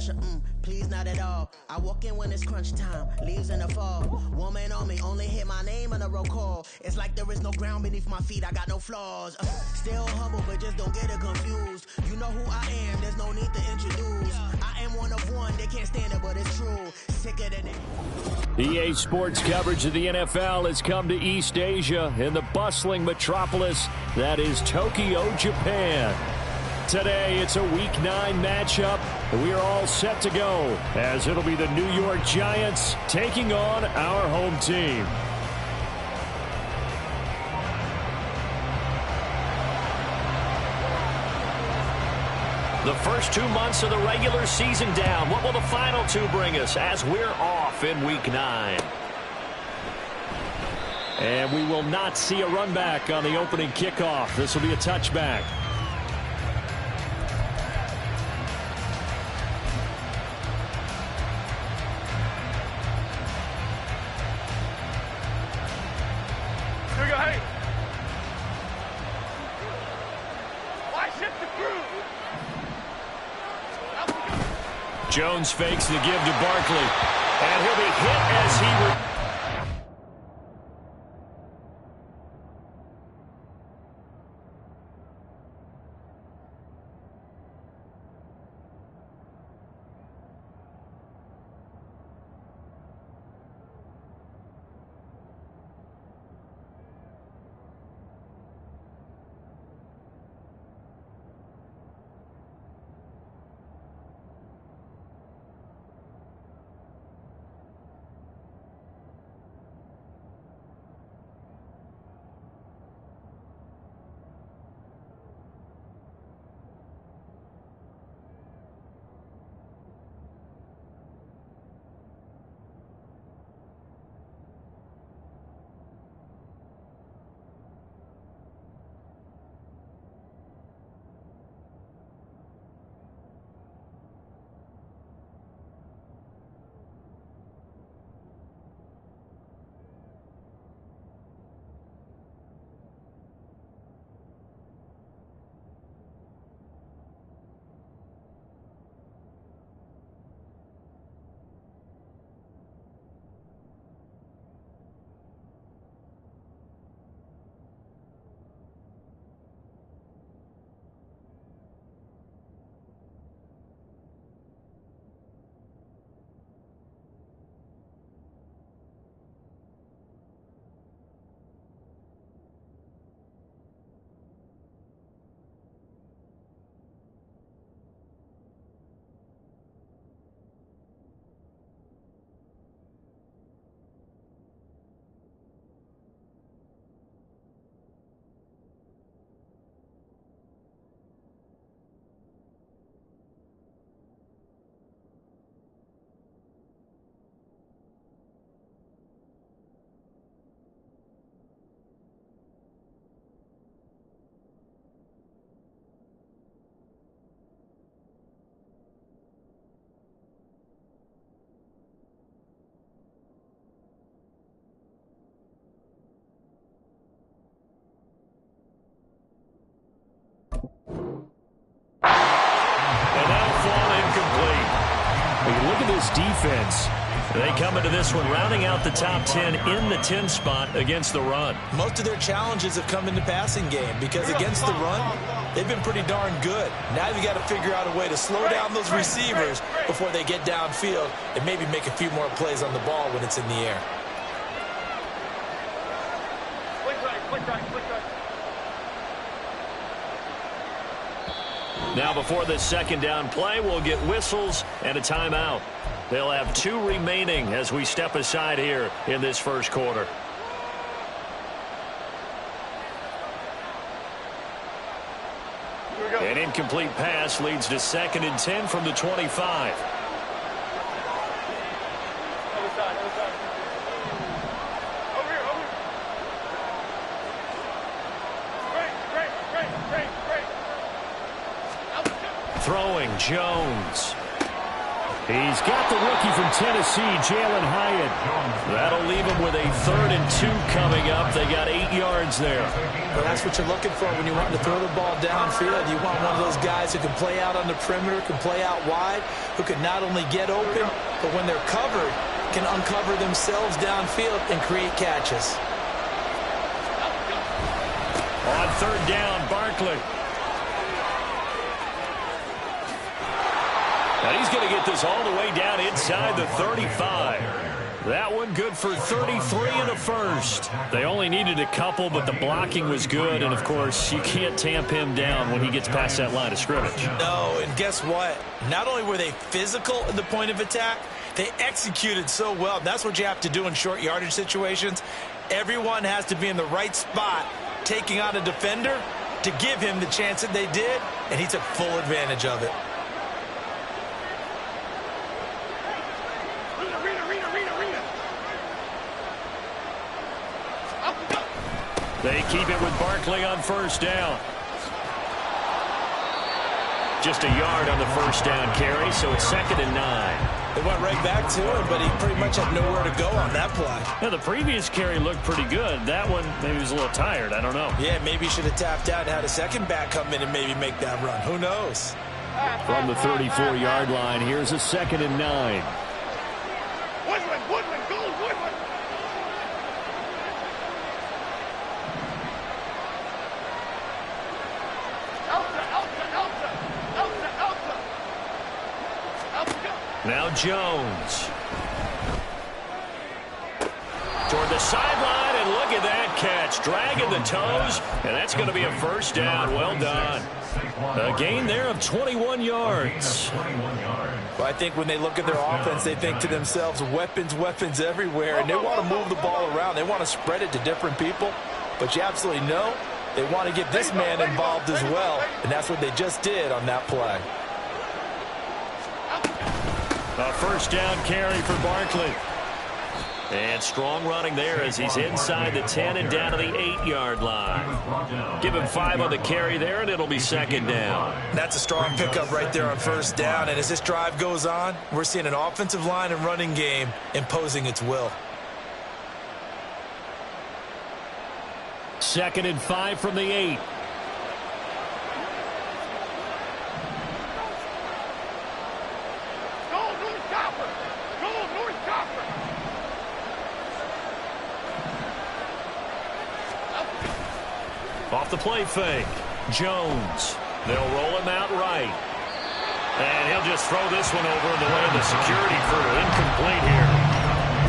pressure, please not at all. I walk in when it's crunch time, leaves in the fall. Woman on me, only hit my name on a roll call. It's like there is no ground beneath my feet, I got no flaws. Still humble, but just don't get it confused. You know who I am, there's no need to introduce. I am one of one, they can't stand it, but it's true. Sicker than it. EA Sports coverage of the NFL has come to East Asia in the bustling metropolis that is Tokyo, Japan. Today, it's a Week 9 matchup, and we are all set to go, as it'll be the New York Giants taking on our home team. The first 2 months of the regular season down. What will the final 2 bring us as we're off in Week 9? And we will not see a run back on the opening kickoff. This will be a touchback. Jones fakes the give to Barkley, and he'll be hit as he... This defense, they come into this one rounding out the top 10 in the 10 spot against the run. Most of their challenges have come in the passing game because against the run, they've been pretty darn good. Now you got to figure out a way to slow down those receivers before they get downfield and maybe make a few more plays on the ball when it's in the air. Now before this second down play, we'll get whistles and a timeout. They'll have 2 remaining as we step aside here in this first quarter. An incomplete pass leads to 2nd and 10 from the 25. Throwing Jones. He's got the rookie from Tennessee, Jalen Hyatt. That'll leave him with a 3rd and 2 coming up. They got 8 yards there. Well, that's what you're looking for when you want to throw the ball downfield. You want one of those guys who can play out on the perimeter, can play out wide, who can not only get open, but when they're covered, can uncover themselves downfield and create catches. On 3rd down, Barkley. And he's going to get this all the way down inside the 35. That one good for 33 and a first. They only needed a couple, but the blocking was good. And, of course, you can't tamp him down when he gets past that line of scrimmage. No, and guess what? Not only were they physical at the point of attack, they executed so well. That's what you have to do in short yardage situations. Everyone has to be in the right spot, taking on a defender to give him the chance that they did, and he took full advantage of it. They keep it with Barkley on 1st down. Just a yard on the 1st down carry, so it's 2nd and 9. They went right back to him, but he pretty much had nowhere to go on that play. Yeah, the previous carry looked pretty good. That one, maybe he was a little tired. I don't know. Yeah, maybe he should have tapped out and had a second back come in and maybe make that run. Who knows? From the 34-yard line, here's a 2nd and 9. Woodman, go, Woodman! Now Jones. Toward the sideline, and look at that catch. Dragging the toes, and that's going to be a 1st down. Well done. A gain there of 21 yards. Well, I think when they look at their offense, they think to themselves, weapons everywhere, and they want to move the ball around. They want to spread it to different people, but you absolutely know they want to get this man involved as well, and that's what they just did on that play. A 1st down carry for Barkley. And strong running there as he's inside the 10 and down to the 8-yard line. Give him 5 on the carry there, and it'll be 2nd down. That's a strong pickup right there on 1st down. And as this drive goes on, we're seeing an offensive line and running game imposing its will. 2nd and 5 from the 8. Off the play fake. Jones. They'll roll him out right. And he'll just throw this one over in the way of the security crew. Incomplete here.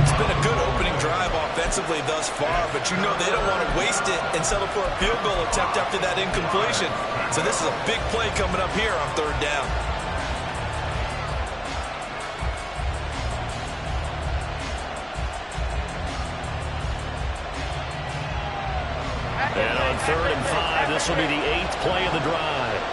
It's been a good opening drive offensively thus far, but you know they don't want to waste it and settle for a field goal attempt after that incompletion. So this is a big play coming up here on 3rd down. And on 3rd and 5, this will be the 8th play of the drive.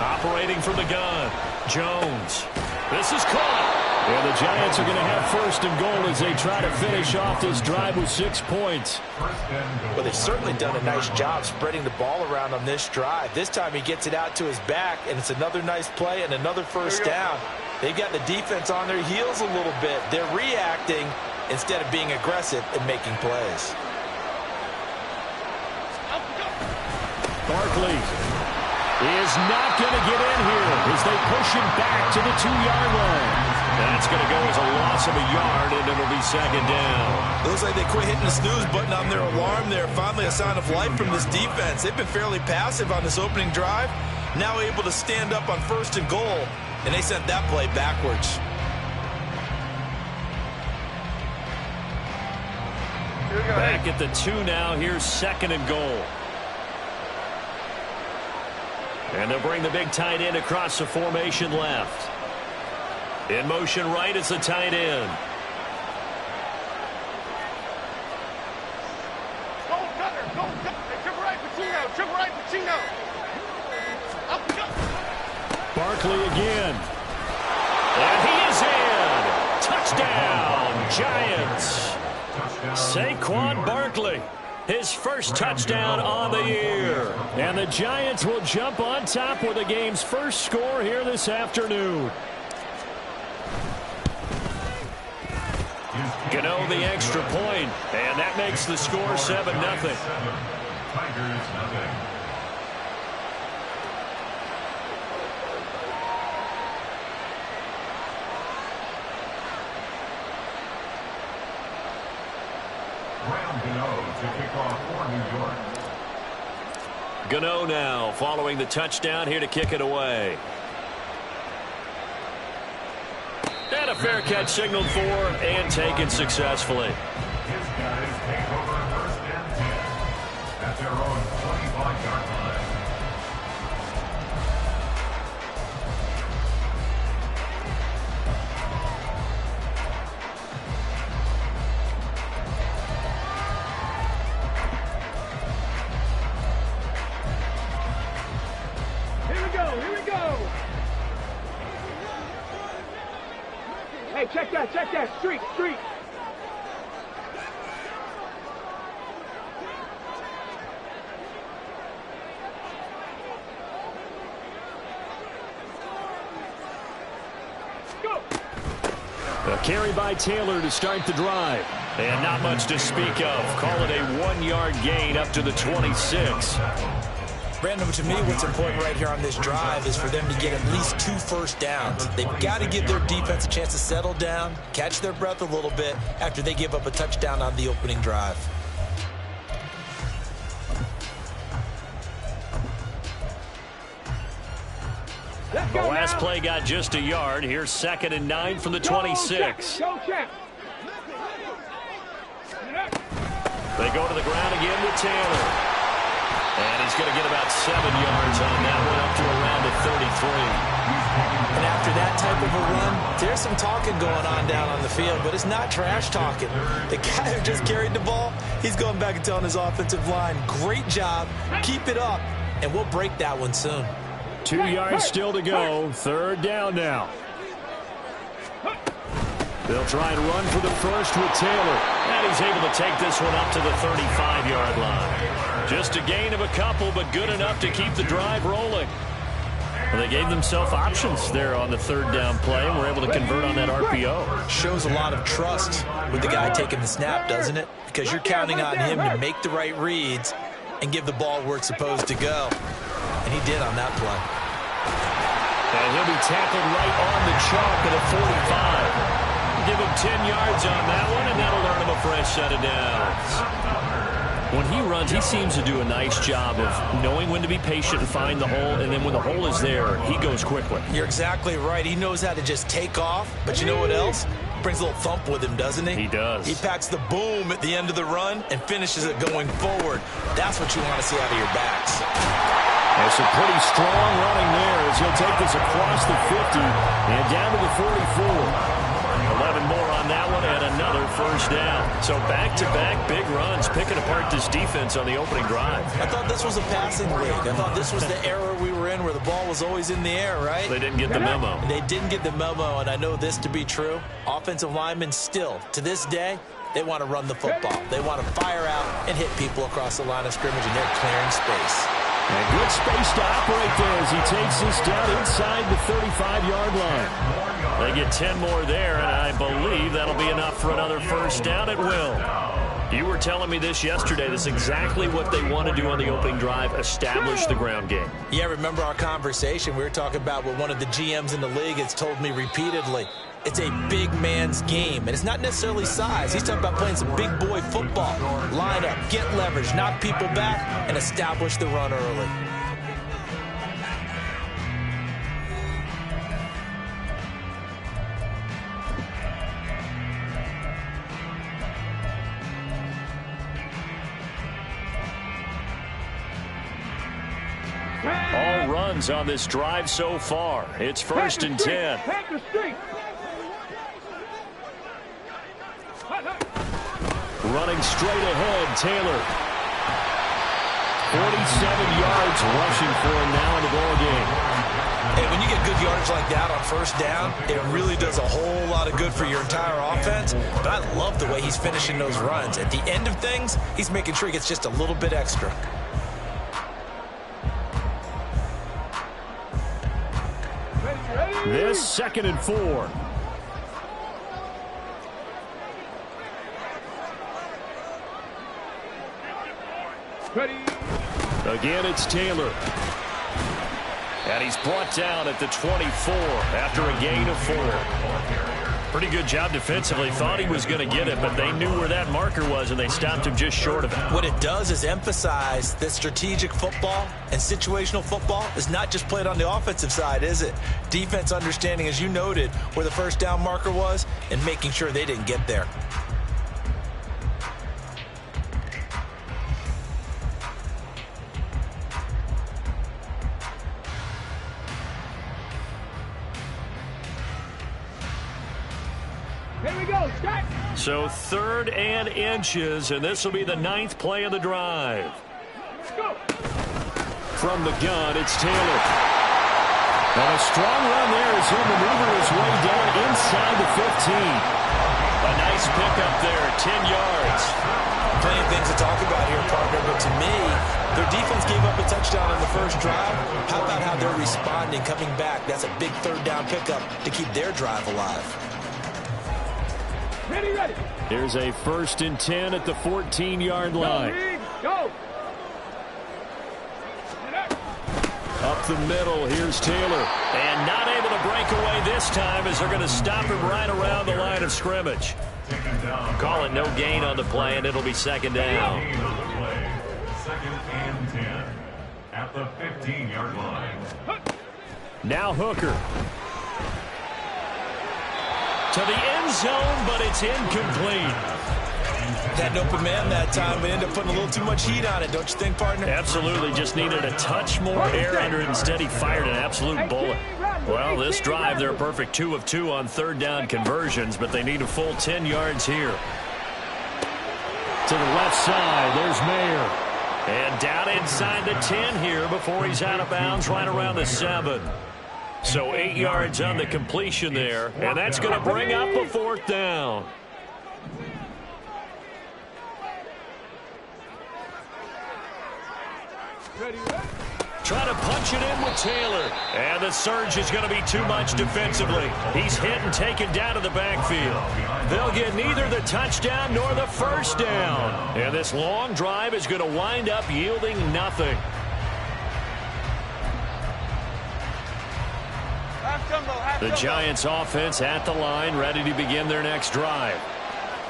Operating from the gun, Jones. This is caught. And the Giants are going to have 1st and goal as they try to finish off this drive with 6 points. Well, they've certainly done a nice job spreading the ball around on this drive. This time he gets it out to his back, and it's another nice play and another 1st down. They've got the defense on their heels a little bit. They're reacting instead of being aggressive and making plays. Barkley is not going to get in here as they push him back to the 2-yard line. That's going to go as a loss of a yard, and it'll be 2nd down. Looks like they quit hitting the snooze button on their alarm there. Finally a sign of life from this defense. They've been fairly passive on this opening drive. Now able to stand up on 1st and goal, and they sent that play backwards. Back at the 2 now. Here's 2nd and goal. And they'll bring the big tight end across the formation left. In motion right is the tight end. Go, Cutter, go, Cutter. Triple right, Pacino. Up, Barkley again. Touchdown, Giants. Saquon Barkley, his first touchdown on the year. And the Giants will jump on top with the game's first score here this afternoon. Gano the extra point, and that makes the score 7-0. Tigers nothing. Graham Gano to kick off for New York. Gano now following the touchdown here to kick it away. And a fair catch signaled for and taken successfully. His guys take over first and 10 at their own 25-yard line. Here we go, here we go. Hey, check that, street. Go. A carry by Taylor to start the drive. And not much to speak of. Call it a 1-yard gain up to the 26. Brandon, to me, what's important right here on this drive is for them to get at least 2 first downs. They've got to give their defense a chance to settle down, catch their breath a little bit after they give up a touchdown on the opening drive. The last play got just a yard. Here's 2nd and 9 from the 26. Go check. They go to the ground again with Taylor. And he's going to get about 7 yards on that one, up to around the 33. And after that type of a run, there's some talking going on down on the field, but it's not trash talking. The guy who just carried the ball, he's going back and telling his offensive line, great job, keep it up, and we'll break that one soon. 2 yards still to go. 3rd down now. They'll try and run for the first with Taylor. And he's able to take this one up to the 35-yard line. Just a gain of a couple, but good enough to keep the drive rolling. Well, they gave themselves options there on the 3rd down play, and were able to convert on that RPO. Shows a lot of trust with the guy taking the snap, doesn't it? Because you're counting on him to make the right reads and give the ball where it's supposed to go. And he did on that play. And he'll be tackled right on the chalk at a 45. Give him 10 yards on that one, and that'll earn him a fresh set of downs. When he runs, he seems to do a nice job of knowing when to be patient and find the hole, and then when the hole is there, he goes quickly. You're exactly right. He knows how to just take off, but you know what else? Brings a little thump with him, doesn't he? He does. He packs the boom at the end of the run and finishes it going forward. That's what you want to see out of your backs. That's a pretty strong running there as he'll take this across the 50 and down to the 44. 11 more on that one and another first down. So back-to-back big runs, picking apart this defense on the opening drive. I thought this was a passing league. I thought this was the era we were in where the ball was always in the air, right? They didn't get the memo. They didn't get the memo, and I know this to be true. Offensive linemen still, to this day, they want to run the football. They want to fire out and hit people across the line of scrimmage, and they're clearing space. And good space to operate there as he takes this down inside the 35-yard line. They get 10 more there, and I believe that'll be enough for another first down. It will. You were telling me this yesterday. This is exactly what they want to do on the opening drive, establish the ground game. Yeah, remember our conversation. We were talking about what one of the GMs in the league has told me repeatedly. It's a big man's game, and it's not necessarily size. He's talking about playing some big boy football. Line up, get leverage, knock people back, and establish the run early. All runs on this drive so far. It's 1st and 10. Running straight ahead, Taylor. 47 yards rushing for him now in the ball game. And when you get good yardage like that on first down, it really does a whole lot of good for your entire offense. But I love the way he's finishing those runs. At the end of things, he's making sure he gets just a little bit extra. This 2nd and 4. Ready. Again, it's Taylor. And he's brought down at the 24 after a gain of 4. Pretty good job defensively. Thought he was going to get it, but they knew where that marker was, and they stopped him just short of it. What it does is emphasize that strategic football and situational football is not just played on the offensive side, is it? Defense understanding, as you noted, where the first down marker was and making sure they didn't get there. Here we go. Start. So 3rd and inches, and this will be the 9th play of the drive. Let's go. From the gun, it's Taylor. And a strong run there as he'll maneuver his way down inside the 15. A nice pickup there, 10 yards. Plenty of things to talk about here, partner, but to me, their defense gave up a touchdown on the first drive. How about how they're responding, coming back? That's a big 3rd down pickup to keep their drive alive. Ready, ready. Here's a 1st and 10 at the 14-yard line. Go. Up the middle, here's Taylor. And not able to break away this time as they're going to stop him right around the line of scrimmage. Call it no gain on the play, and it'll be 2nd down. 2nd and 10 at the 15-yard line. Now Hooker. To the end zone, but it's incomplete. Had an open man that time, but ended up putting a little too much heat on it, don't you think, partner? Absolutely. Just needed a touch more air under it. Instead, he fired an absolute bullet. Well, this drive, they're perfect 2 of 2 on 3rd down conversions, but they need a full 10 yards here. To the left side, there's Mayer. And down inside the 10 here before he's out of bounds right around the 7. So 8 yards on the completion there, and that's going to bring up a 4th down. Trying to punch it in with Taylor. And the surge is going to be too much defensively. He's hit and taken down to the backfield. They'll get neither the touchdown nor the 1st down. And this long drive is going to wind up yielding nothing. The Giants offense at the line, ready to begin their next drive.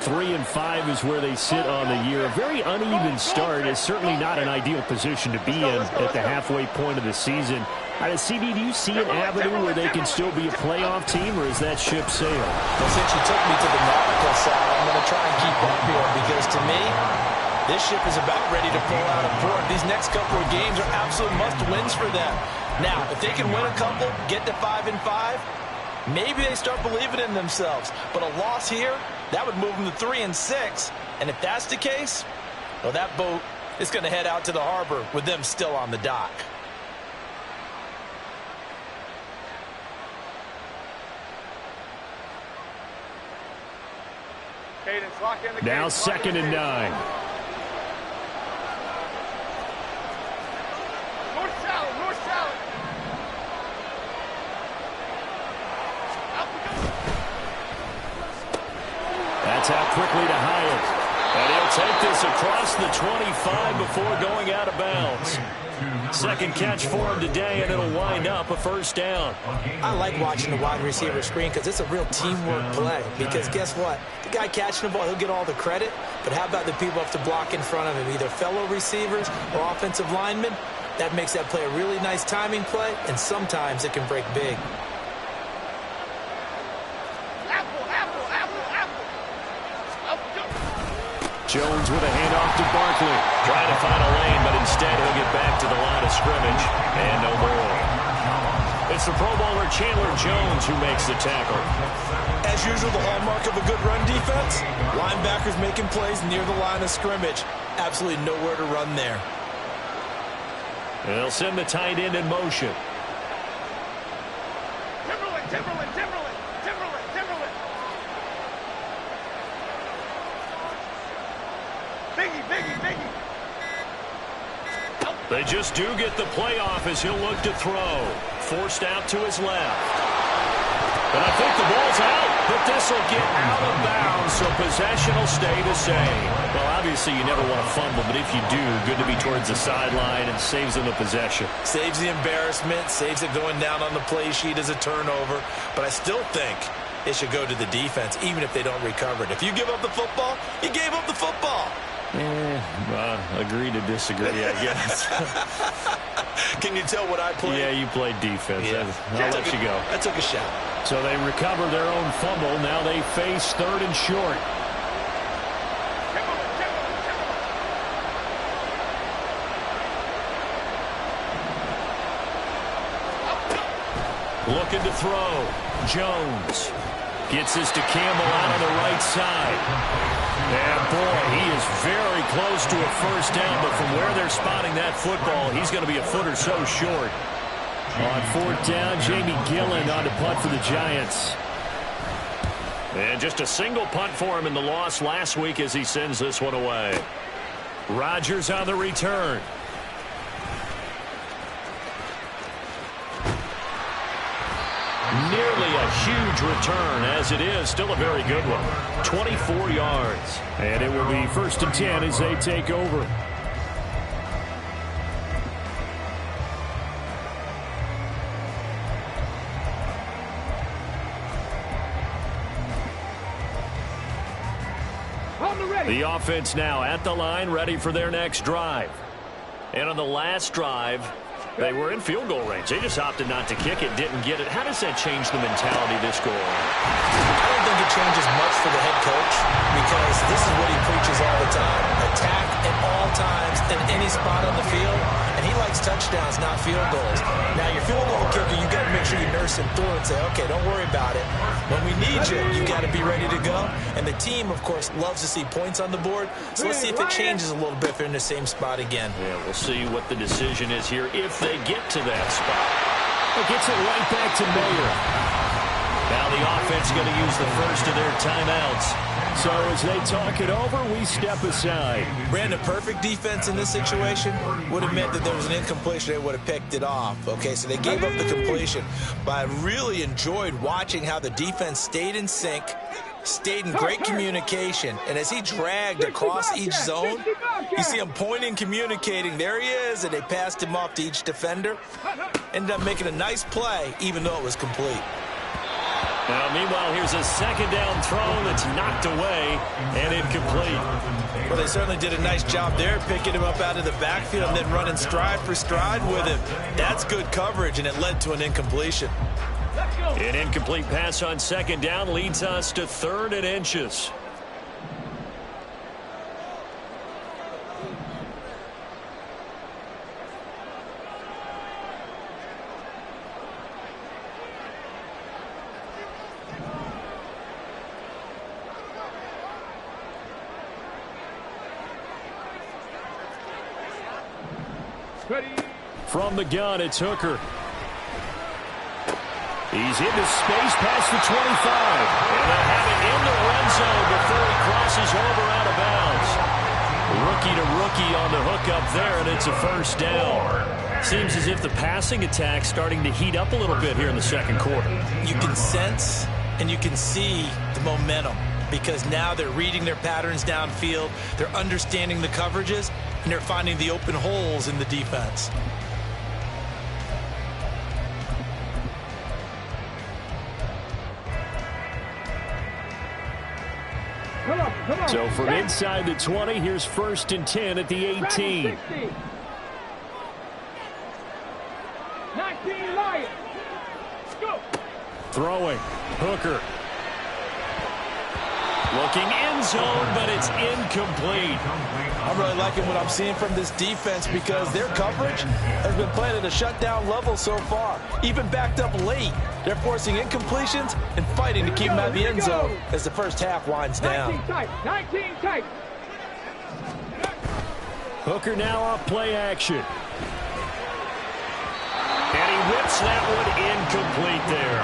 3 and 5 is where they sit on the year. A very uneven start is certainly not an ideal position to be in at the halfway point of the season. CB, do you see an avenue where they can still be a playoff team, or is that ship sailed? Well, since you took me to the nautical side, I'm going to try and keep up here because to me, this ship is about ready to pull out of port. These next couple of games are absolute must-wins for them. Now, if they can win a couple, get to 5 and 5, maybe they start believing in themselves. But a loss here, that would move them to 3 and 6. And if that's the case, well, that boat is going to head out to the harbor with them still on the dock. Now 2nd and 9. North south. That's out quickly to Hyatt. And he'll take this across the 25 before going out of bounds. 2nd catch for him today, and it'll wind up a 1st down. I like watching the wide receiver screen because it's a real teamwork play. Because guess what? The guy catching the ball, he'll get all the credit. But how about the people have to block in front of him, either fellow receivers or offensive linemen? That makes that play a really nice timing play, and sometimes it can break big. Jones with a handoff to Barkley. Trying to find a lane, but instead he'll get back to the line of scrimmage. And no more. It's the Pro Bowler Chandler Jones who makes the tackle. As usual, the hallmark of a good run defense, linebackers making plays near the line of scrimmage. Absolutely nowhere to run there. They'll send the tight end in motion. They just do get the play off as he'll look to throw. Forced out to his left. And I think the ball's out, but this will get out of bounds, so possession will stay the same. Well, obviously you never want to fumble, but if you do, good to be towards the sideline and saves them the possession. Saves the embarrassment, saves it going down on the play sheet as a turnover, but I still think it should go to the defense, even if they don't recover it. If you give up the football, you gave up the football. Agree to disagree, I guess. Can you tell what I played? Yeah, you played defense. Yeah. I'll let you go. I took a shot. So they recover their own fumble. Now they face 3rd and short. Looking to throw. Jones gets this to Campbell out on the right side. And, boy, he is very close to a first down, but from where they're spotting that football, he's going to be a foot or so short. On 4th down, Jamie Gillen on to punt for the Giants. And just a single punt for him in the loss last week as he sends this one away. Rodgers on the return. Nearly a huge return, as it is still a very good one. 24 yards. And it will be 1st and 10 as they take over. The offense now at the line, ready for their next drive. And on the last drive, they were in field goal range. They just opted not to kick it, didn't get it. How does that change the mentality this go around? I don't think it changes much for the head coach because this is what he preaches all the time. Attack at all times in any spot on the field, and he likes touchdowns, not field goals. Now, your field goal kicker, you got to make sure you nurse him through and say, okay, don't worry about it. When we need you, you got to be ready to go. And the team, of course, loves to see points on the board. So let's see if it changes a little bit if they're in the same spot again. Yeah, we'll see what the decision is here if they get to that spot. It gets it right back to Mayer. Now the offense is going to use the first of their timeouts. So as they talk it over, we step aside. Brandon, perfect defense in this situation would have meant that there was an incompletion. They would have picked it off. Okay, so they gave up the completion. But I really enjoyed watching how the defense stayed in sync, stayed in great communication. And as he dragged across each zone, you see him pointing, communicating. There he is, and they passed him off to each defender. Ended up making a nice play, even though it was complete. Now, meanwhile, here's a 2nd down throw that's knocked away and incomplete. Well, they certainly did a nice job there, picking him up out of the backfield and then running stride for stride with him. That's good coverage, and it led to an incompletion. An incomplete pass on 2nd down leads us to 3rd and inches. From the gun, it's Hooker. He's into space past the 25. And they'll have it in the red zone before he crosses over out of bounds. Rookie to rookie on the hook up there, and it's a 1st down. Seems as if the passing attack's starting to heat up a little bit here in the 2nd quarter. You can sense and you can see the momentum because now they're reading their patterns downfield, they're understanding the coverages, and they're finding the open holes in the defense. Come on. So from inside the 20, here's 1st and 10 at the 18. 19 Lions. Go. Throwing. Hooker. Looking end zone, but it's incomplete. I'm really liking what I'm seeing from this defense because their coverage has been playing at a shutdown level so far. Even backed up late, they're forcing incompletions and fighting to keep them out of the end zone as the first half winds down. 19 tight. Hooker now off play action. And he whips that one incomplete there.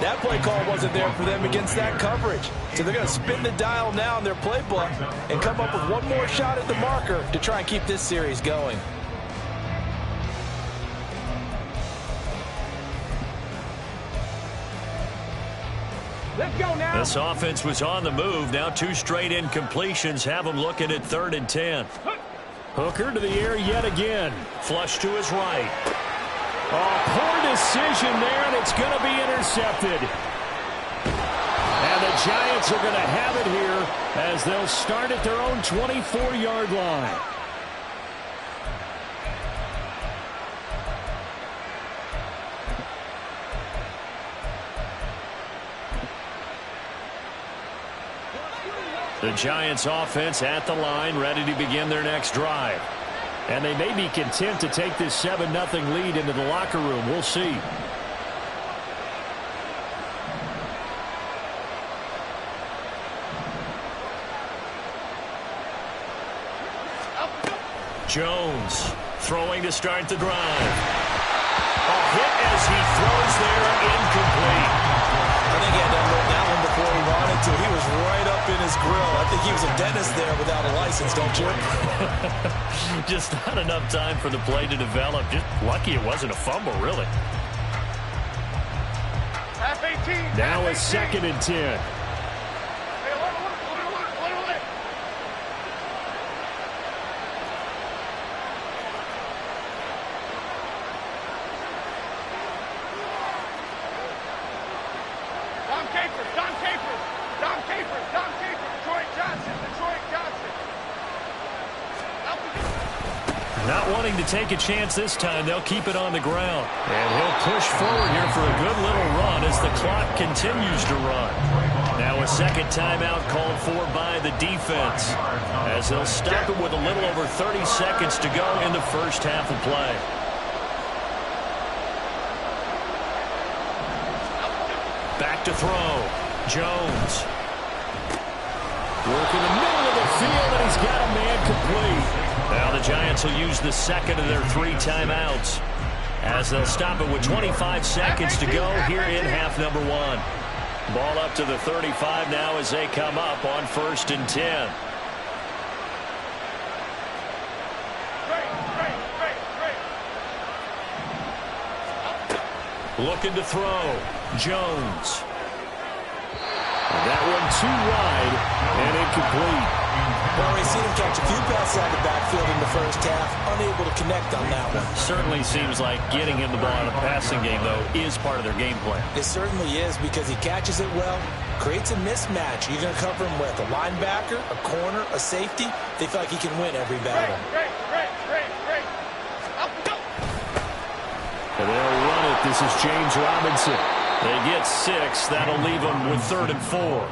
That play call wasn't there for them against that coverage. So they're going to spin the dial now in their playbook and come up with one more shot at the marker to try and keep this series going. Let's go now. This offense was on the move. Now 2 straight incompletions have them looking at 3rd and 10. Hooker to the air yet again. Flush to his right. Oh, poor decision there, and it's going to be intercepted. And the Giants are going to have it here as they'll start at their own 24-yard line. The Giants offense at the line, ready to begin their next drive. And they may be content to take this 7-0 lead into the locker room. We'll see. Jones throwing to start the drive. A hit as he throws there, incomplete. I think he had to unload that one before he wanted to. He was right up in his grill. I think he was a dentist there without a license, don't you? Just not enough time for the play to develop. Just lucky it wasn't a fumble, really. Half 18. Now half it's 2nd and 10. Hey, hold on. Dom Capers. Detroit Johnson. Not wanting to take a chance this time, they'll keep it on the ground. And he'll push forward here for a good little run as the clock continues to run. Now a second timeout called for by the defense as they'll stop it with a little over 30 seconds to go in the first half of play. Back to throw. Jones. Work in the middle of the field, and he's got a man complete. Now the Giants will use the second of their 3 timeouts as they'll stop it with 25 seconds to go here in half number 1. Ball up to the 35 now as they come up on 1st and 10. Looking to throw. Jones. That one too wide and incomplete. Well, we've seen him catch a few passes out of the backfield in the first half, unable to connect on that one. Certainly seems like getting him the ball in a passing game, though, is part of their game plan. It certainly is because he catches it well, creates a mismatch. You're going to cover him with a linebacker, a corner, a safety. They feel like he can win every battle. And they'll run it. This is James Robinson. They get 6. That'll leave them with 3rd and 4.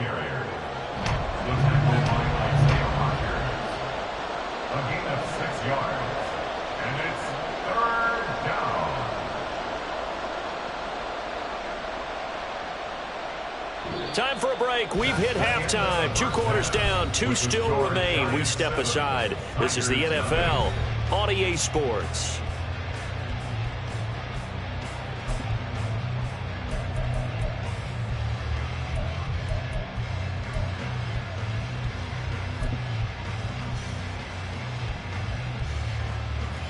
Time for a break. We've hit halftime. 2 quarters down. 2 still remain. We step aside. This is the NFL on EA Sports.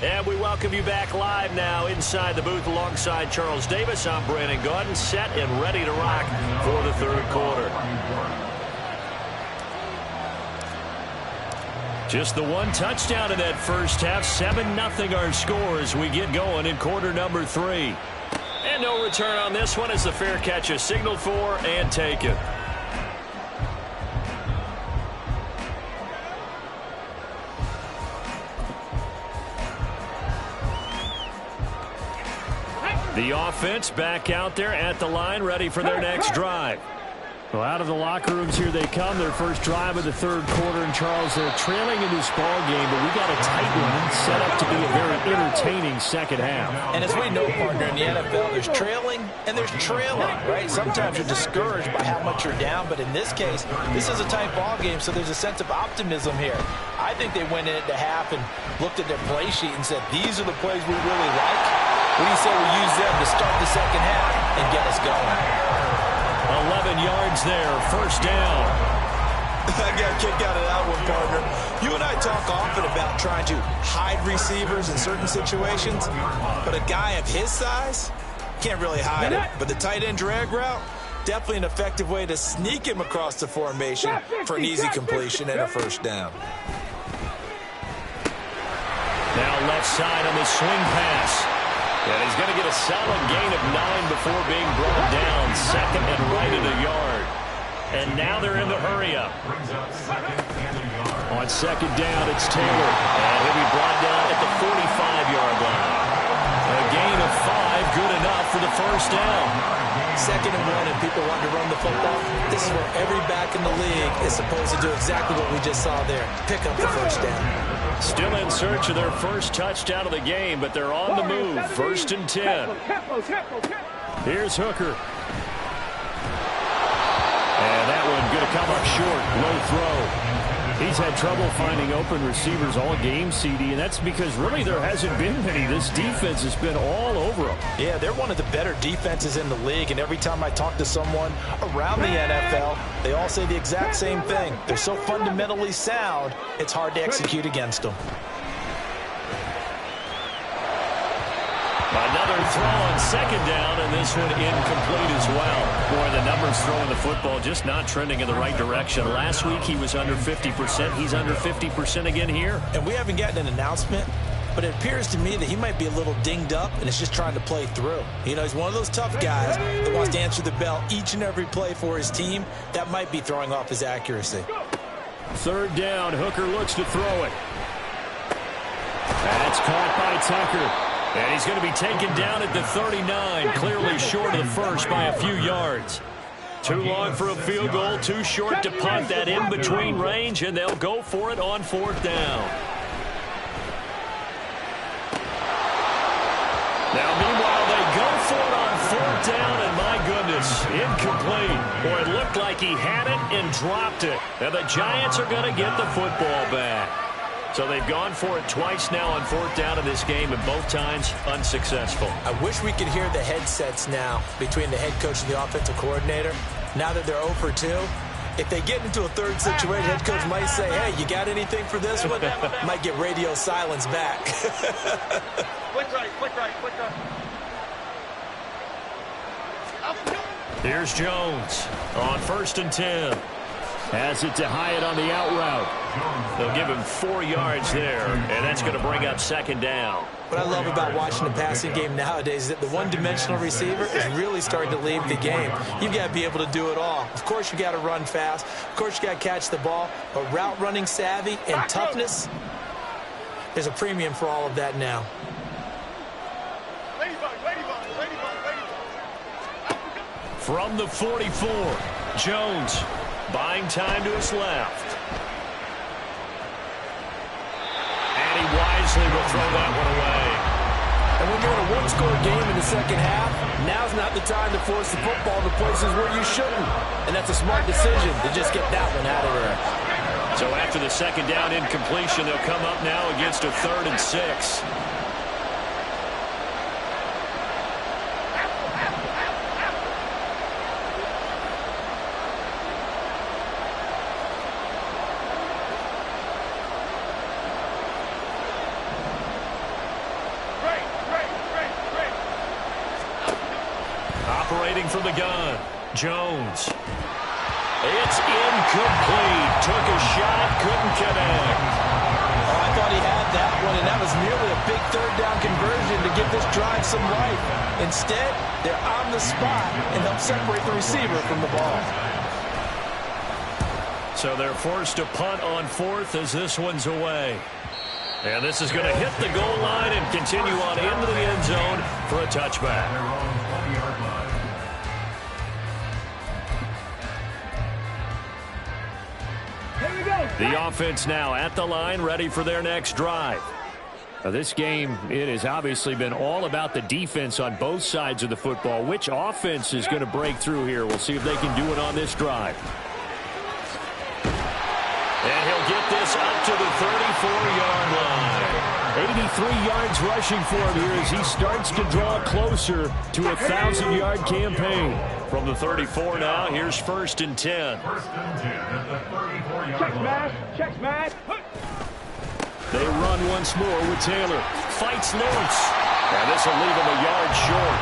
And we welcome you back live now inside the booth alongside Charles Davis. I'm Brandon Gaudin, set and ready to rock for the 3rd quarter. Just the 1 touchdown in that first half. 7-0 our score as we get going in quarter number 3. And no return on this one as the fair catch is signaled for and taken. The offense back out there at the line, ready for their next drive. Well, out of the locker rooms here they come. Their first drive of the 3rd quarter. And, Charles, they're trailing in this ball game, but we got a tight one set up to be a very entertaining second half. And as we know, partner, in the NFL, there's trailing and there's trailing, right? Sometimes you're discouraged by how much you're down, but in this case, this is a tight ball game, so there's a sense of optimism here. I think they went into half and looked at their play sheet and said, these are the plays we really like. What do you say we use them to start the second half and get us going? 11 yards there, first down. I got a kick out of that one, partner. You and I talk often about trying to hide receivers in certain situations, but a guy of his size can't really hide it. But the tight end drag route, definitely an effective way to sneak him across the formation for an easy completion and a first down. Now left side on the swing pass. And he's going to get a solid gain of 9 before being brought down. Second and right at a yard. And now they're in the hurry-up. On second down, it's Taylor. And he'll be brought down at the 45-yard line. A gain of 5, good enough for the first down. Second and 1, and people want to run the football. This is where every back in the league is supposed to do exactly what we just saw there. Pick up the first down. Still in search of their first touchdown of the game, but they're on the move. First and 10. Here's Hooker. And that one going to come up short. Low throw. He's had trouble finding open receivers all game, CD, and that's because really there hasn't been many. This defense has been all over them. Yeah, they're one of the better defenses in the league, and every time I talk to someone around the NFL, they all say the exact same thing. They're so fundamentally sound, it's hard to execute against them. Another throw on second down, and this one incomplete as well. Boy, the numbers throwing the football just not trending in the right direction. Last week he was under 50%. He's under 50% again here. And we haven't gotten an announcement, but it appears to me that he might be a little dinged up and is just trying to play through. You know, he's one of those tough guys that wants to answer the bell each and every play for his team. That might be throwing off his accuracy. Third down, Hooker looks to throw it. That's caught by Tucker. And he's going to be taken down at the 39, clearly short of the first by a few yards. Too long for a field goal, too short to punt that in-between range, and they'll go for it on fourth down. Now, meanwhile, they go for it on fourth down, and my goodness, incomplete. Boy, it looked like he had it and dropped it. And the Giants are going to get the football back. So they've gone for it twice now on fourth down in this game, and both times unsuccessful. I wish we could hear the headsets now between the head coach and the offensive coordinator. Now that they're 0 for 2, if they get into a third situation, head coach might say, hey, you got anything for this one? Might get radio silence back. Quick right, quick right, quick right. Here's Jones on first and 10. Has it to Hyatt on the out route. They'll give him 4 yards there, and that's going to bring up second down. What I love about watching the passing game nowadays is that the one-dimensional receiver is really starting to leave the game. You've got to be able to do it all. Of course, you got to run fast. Of course, you got to catch the ball. But route running savvy and toughness, there's a premium for all of that now. From the 44, Jones buying time to his left. And he wisely will throw that one away. And when you're in a one-score game in the second half, now's not the time to force the football to places where you shouldn't. And that's a smart decision to just get that one out of there. So after the second down incompletion, they'll come up now against a 3rd and 6. From the gun, Jones. It's incomplete. Took a shot, couldn't connect. Oh, I thought he had that one, and that was nearly a big third down conversion to give this drive some life. Instead, they're on the spot and help separate the receiver from the ball. So they're forced to punt on 4th as this one's away. And this is going to hit the goal line and continue on into the end zone for a touchback. The offense now at the line, ready for their next drive. Now this game, it has obviously been all about the defense on both sides of the football. Which offense is going to break through here? We'll see if they can do it on this drive. And he'll get this up to the 34-yard line. yards rushing for him here as he starts to draw closer to a 1,000-yard campaign. From the 34 now, here's 1st and 10. First and 10 at the 34-yard Check line. smash. Check smash. They run once more with Taylor. Fights Lawrence. And this will leave him a yard short.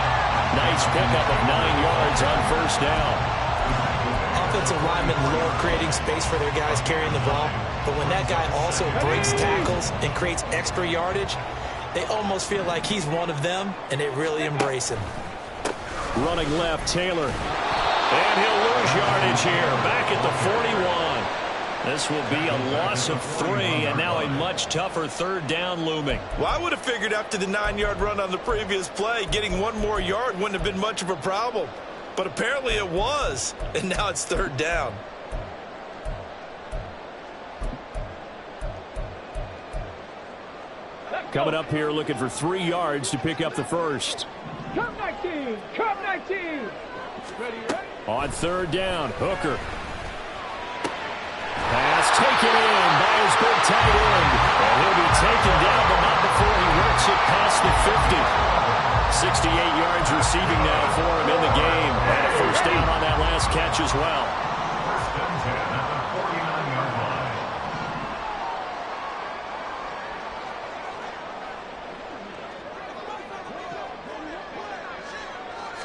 Nice pickup of 9 yards on 1st down. Offensive linemen love creating space for their guys carrying the ball, but when that guy also breaks tackles and creates extra yardage, they almost feel like he's one of them, and they really embrace him. Running left, Taylor. And he'll lose yardage here. Back at the 41. This will be a loss of 3, and now a much tougher 3rd down looming. Well, I would have figured after the 9-yard run on the previous play, getting 1 more yard wouldn't have been much of a problem. But apparently it was, and now it's 3rd down. Coming up here looking for 3 yards to pick up the first. Come 19. Come 19. Ready, ready. On 3rd down, Hooker. Pass taken in by his big tight end. And he'll be taken down, but not before he works it past the 50. 68 yards receiving now for him in the game. And a 1st down on that last catch as well. First and 10 at the 49-yard line.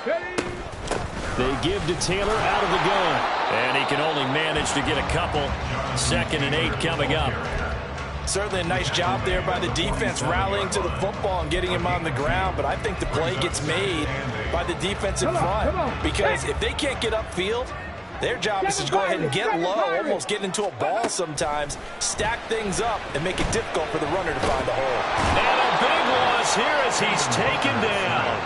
Ready. They give to Taylor out of the gun. And he can only manage to get a couple. 2nd and 8 coming up. Certainly a nice job there by the defense rallying to the football and getting him on the ground, but I think the play gets made by the defense in front because if they can't get upfield, their job is to go ahead and get low, almost get into a ball sometimes, stack things up, and make it difficult for the runner to find a hole. And a big loss here as he's taken down.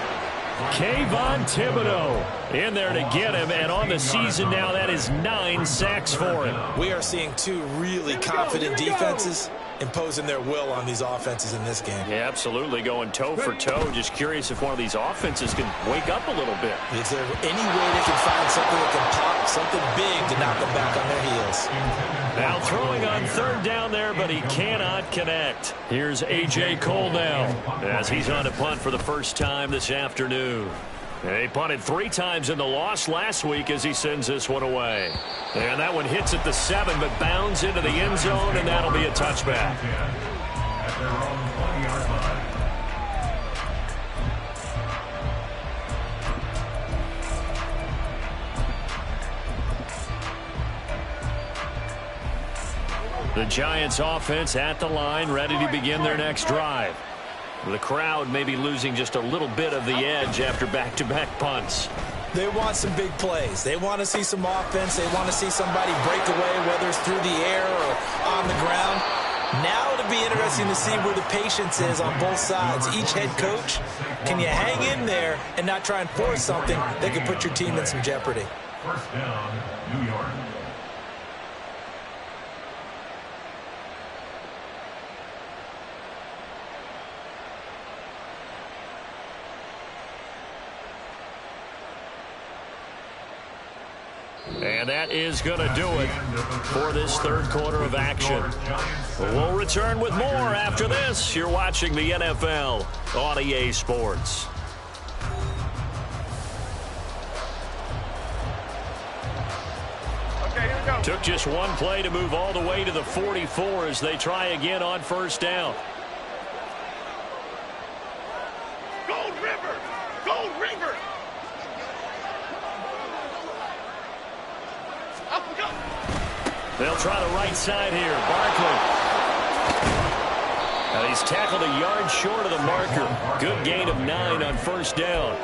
Kayvon Thibodeaux in there to get him, and on the season now, that is 9 sacks for him. We are seeing 2 really confident defenses imposing their will on these offenses in this game. Yeah, absolutely, going toe for toe. Just curious if one of these offenses can wake up a little bit. Is there any way they can find something that can pop, something big to knock them back on their heels? Now throwing on 3rd down there, but he cannot connect. Here's A.J. Cole now as he's on to punt for the first time this afternoon. He punted 3 times in the loss last week as he sends this one away. And that one hits at the 7, but bounds into the end zone, and that'll be a touchback. At their own 20-yard line. The Giants offense at the line, ready to begin their next drive. The crowd may be losing just a little bit of the edge after back-to-back punts. They want some big plays. They want to see some offense. They want to see somebody break away, whether it's through the air or on the ground. Now it'll be interesting to see where the patience is on both sides. Each head coach, can you hang in there and not try and force something that could put your team in some jeopardy? First down, New York. And that is going to do it for this 3rd quarter of action. We'll return with more after this. You're watching the NFL on EA Sports. Okay, here we go. Took just one play to move all the way to the 44 as they try again on 1st down. Gold River. Gold River. Up we go. They'll try the right side here. Barkley. He's tackled a yard short of the marker. Good gain of 9 on 1st down.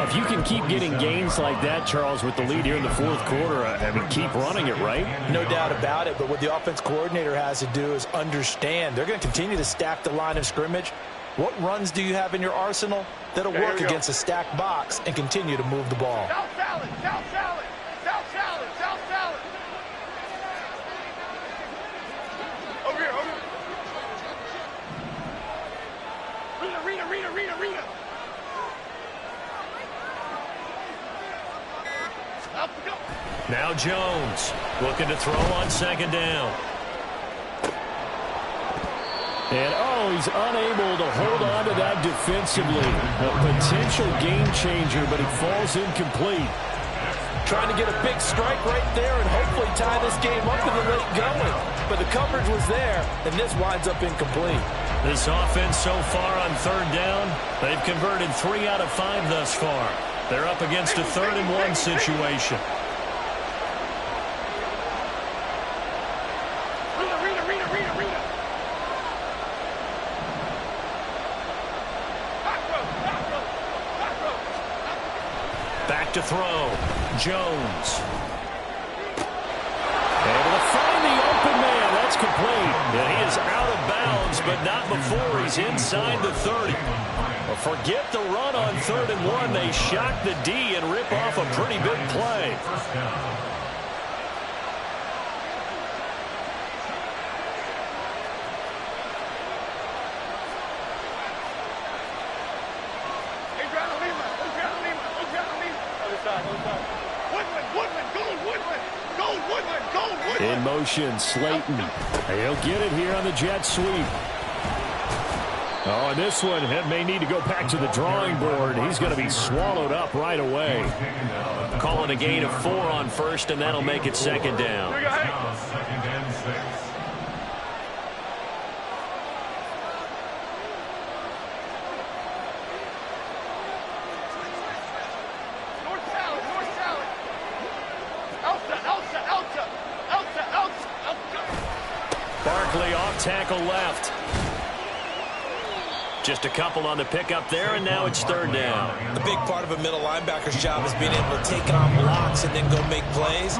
If you can keep getting gains like that, Charles, with the lead here in the 4th quarter, I mean, keep running it, right? No doubt about it, but what the offense coordinator has to do is understand they're going to continue to stack the line of scrimmage. What runs do you have in your arsenal that'll work against a stacked box and continue to move the ball? South salad. South salad. South salad. South salad. Over here. Over here. Rita. Up we go. Now Jones looking to throw on 2nd down. And, he's unable to hold on to that defensively. A potential game changer, but it falls incomplete. Trying to get a big strike right there and hopefully tie this game up in the late going. But the coverage was there, and this winds up incomplete. This offense so far on third down, they've converted 3 out of 5 thus far. They're up against a 3rd-and-1 situation. Back to throw. Jones. Able to find the open man. That's complete. And he is out of bounds, but not before he's inside the 30. Well, forget the run on 3rd-and-1. They shock the D and rip off a pretty big play. In motion, Slayton. He'll get it here on the jet sweep. And this one may need to go back to the drawing board. He's going to be swallowed up right away. Calling a gain of 4 on first, and that'll make it 2nd down. Barkley off tackle left. Just a couple on the pickup there, and now it's 3rd down. A big part of a middle linebacker's job is being able to take on blocks and then go make plays.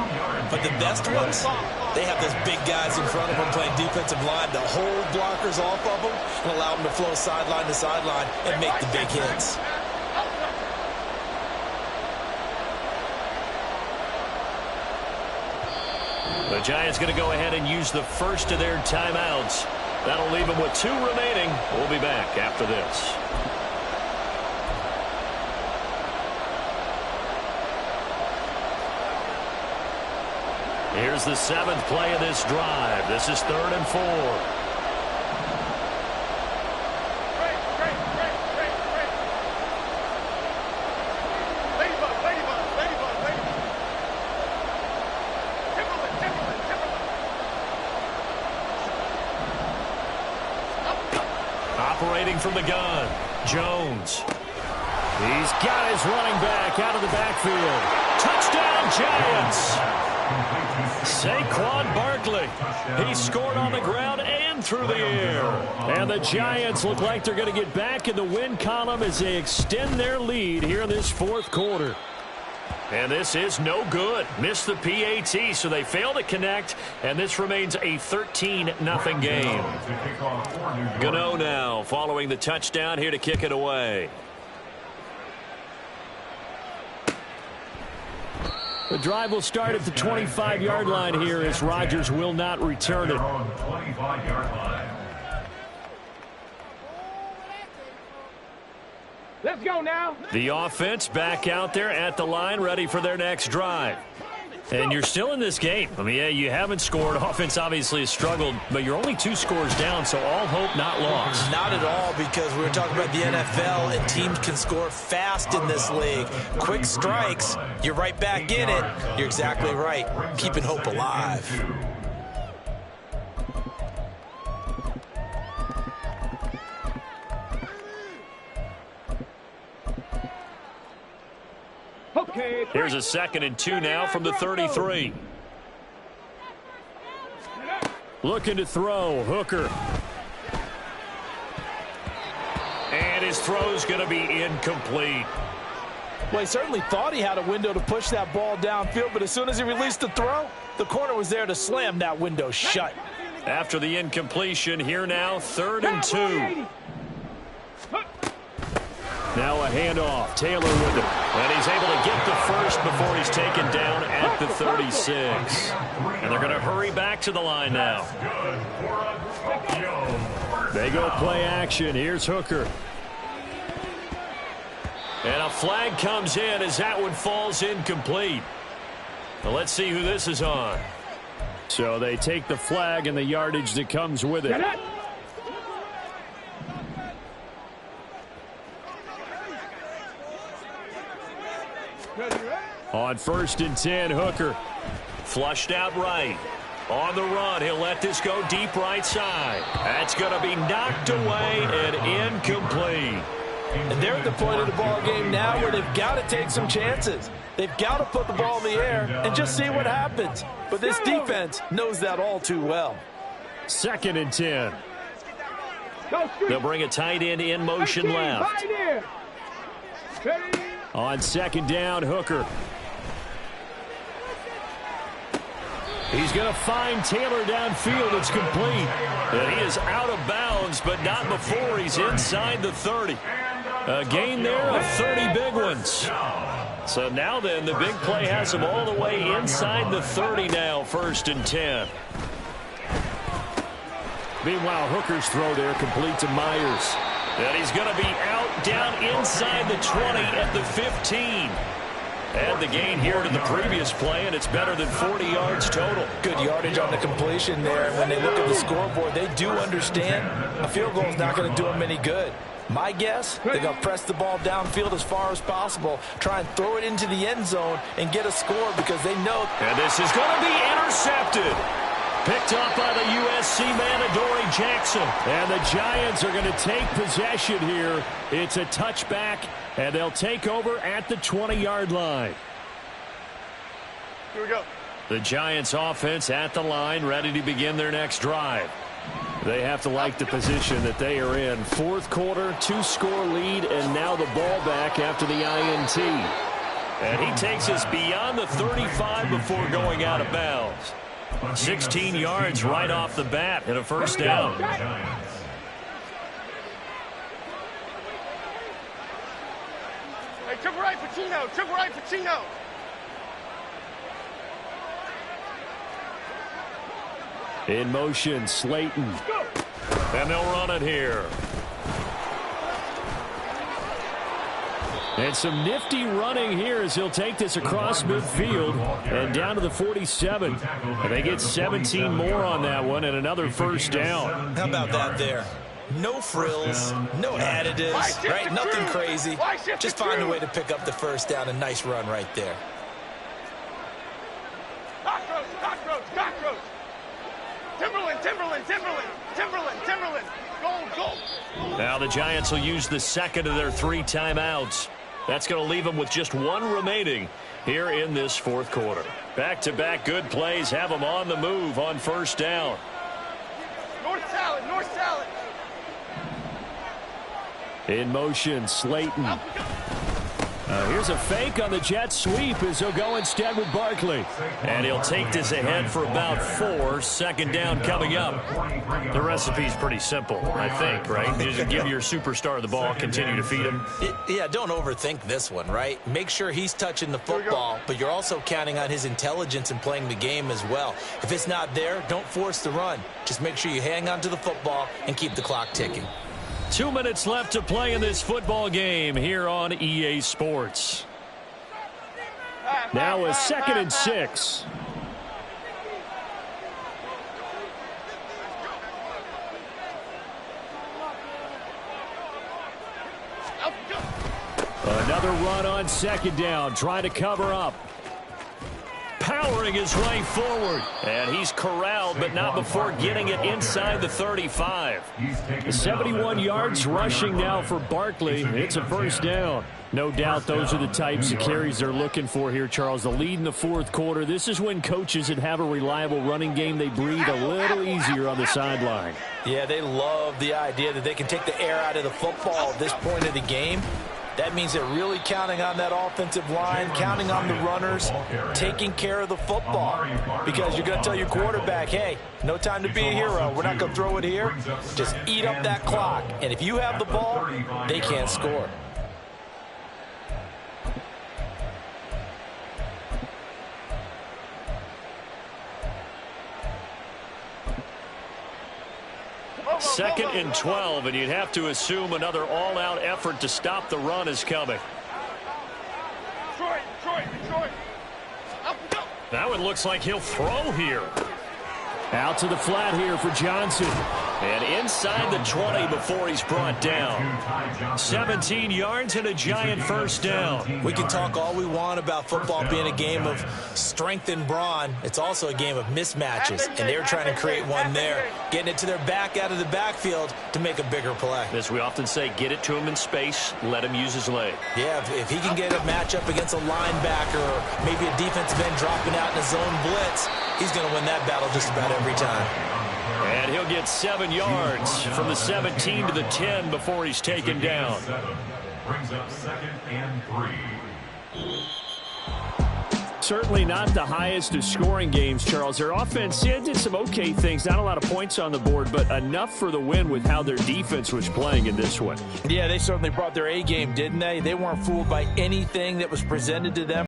But the best ones, they have those big guys in front of them playing defensive line to hold blockers off of them and allow them to flow sideline to sideline and make the big hits. The Giants going to go ahead and use the first of their timeouts. That'll leave them with 2 remaining. We'll be back after this. Here's the 7th play of this drive. This is 3rd and 4. Operating from the gun, Jones. He's got his running back out of the backfield. Touchdown, Giants! Saquon Barkley. He scored on the ground and through the air. And the Giants look like they're going to get back in the win column as they extend their lead here in this 4th quarter. And this is no good. Missed the PAT, so they fail to connect, and this remains a 13-0 game. Gano now following the touchdown here to kick it away. The drive will start at the 25-yard line here as Rodgers will not return it. Let's go now. The offense back out there at the line, ready for their next drive. And you're still in this game. I mean, yeah, you haven't scored. Offense obviously has struggled, but you're only 2 scores down, so all hope not lost. Not at all, because we were talking about the NFL, and teams can score fast in this league. Quick strikes, you're right back in it. You're exactly right. Keeping hope alive. Okay. Here's a 2nd and 2 now from the 33. Looking to throw, Hooker. And his throw's going to be incomplete. Well, he certainly thought he had a window to push that ball downfield, but as soon as he released the throw, the corner was there to slam that window shut. After the incompletion, here now, 3rd and 2. Now a handoff. Taylor with it. And he's able to get the first before he's taken down at the 36. And they're going to hurry back to the line now. They go play action. Here's Hooker. And a flag comes in as that one falls incomplete. Now let's see who this is on. So they take the flag and the yardage that comes with it. On 1st and 10, Hooker. Flushed out right. On the run, he'll let this go deep right side. That's going to be knocked away and incomplete. And they're at the point of the ball game now where they've got to take some chances. They've got to put the ball in the air and just see what happens. But this defense knows that all too well. 2nd and 10. They'll bring a tight end in motion left. On 2nd down, Hooker. He's going to find Taylor downfield. It's complete. And he is out of bounds, but not before he's inside the 30. A gain there of 30 big ones. So now then, the big play has him all the way inside the 30 now, 1st and 10. Meanwhile, Hooker's throw there complete to Myers. And he's going to be out down inside the 20 at the 15. And the gain here to the previous play, and it's better than 40 yards total. Good yardage on the completion there. When they look at the scoreboard, they do understand a field goal is not going to do them any good. My guess, they're going to press the ball downfield as far as possible, try and throw it into the end zone and get a score because they know. And this is going to be intercepted. Picked up by the USC man, Adoree Jackson. And the Giants are going to take possession here. It's a touchback, and they'll take over at the 20-yard line. Here we go. The Giants offense at the line, ready to begin their next drive. They have to like the position that they are in. 4th quarter, 2-score lead, and now the ball back after the INT. And he takes us beyond the 35 before going out of bounds. 16 yards right off the bat and a 1st down. Hey, took right, Pacino. Took right, Pacino. In motion, Slayton. And they'll run it here. And some nifty running here as he'll take this across midfield and down to the 47. And they get 17 more on that one and another 1st down. How about that there? No frills, no additives, right? Nothing crazy. Just find a way to pick up the 1st down. A nice run right there. Cockroach, cockroach, cockroach. Timberland, Timberland, Timberland, Timberland, Timberland. Goal, goal. Now the Giants will use the 2nd of their 3 timeouts. That's going to leave them with just 1 remaining here in this 4th quarter. Back-to-back good plays have them on the move on 1st down. North salad, north salad. In motion, Slayton. Here's a fake on the jet sweep as he'll go instead with Barkley. And he'll take this ahead for about 4. 2nd down coming up. The recipe's pretty simple, I think, right? You just give your superstar the ball, continue to feed him. Yeah, don't overthink this one, right? Make sure he's touching the football, but you're also counting on his intelligence and playing the game as well. If it's not there, don't force the run. Just make sure you hang on to the football and keep the clock ticking. 2 minutes left to play in this football game here on EA Sports. Now a 2nd and 6. Another run on 2nd down, trying to cover up. Powering his way forward. And he's corralled, but not before getting it inside the 35. 71 yards rushing now for Barkley. It's a 1st down. No doubt those are the types of carries they're looking for here, Charles. The lead in the 4th quarter. This is when coaches that have a reliable running game, they breathe a little easier on the sideline. Yeah, they love the idea that they can take the air out of the football at this point of the game. That means they're really counting on that offensive line, counting on the runners, taking care of the football. Because you're going to tell your quarterback, hey, no time to be a hero. We're not going to throw it here. Just eat up that clock. And if you have the ball, they can't score. Second and 12, and you'd have to assume another all-out effort to stop the run is coming. Detroit. That one looks like he'll throw here. Out to the flat here for Johnson. And inside the 20 before he's brought down. 17 yards and a giant first down. We can talk all we want about football being a game of strength and brawn. It's also a game of mismatches, and they're trying to create one there, getting it to their back out of the backfield to make a bigger play. As we often say, get it to him in space, let him use his leg. Yeah, if he can get a matchup against a linebacker or maybe a defensive end dropping out in a zone blitz, he's going to win that battle just about every time. And he'll get 7 yards from the 17 to the 10 before he's taken down. Brings up 2nd and 3. Certainly not the highest of scoring games, Charles. Their offense did some okay things. Not a lot of points on the board, but enough for the win with how their defense was playing in this one. Yeah, they certainly brought their A game, didn't they? They weren't fooled by anything that was presented to them.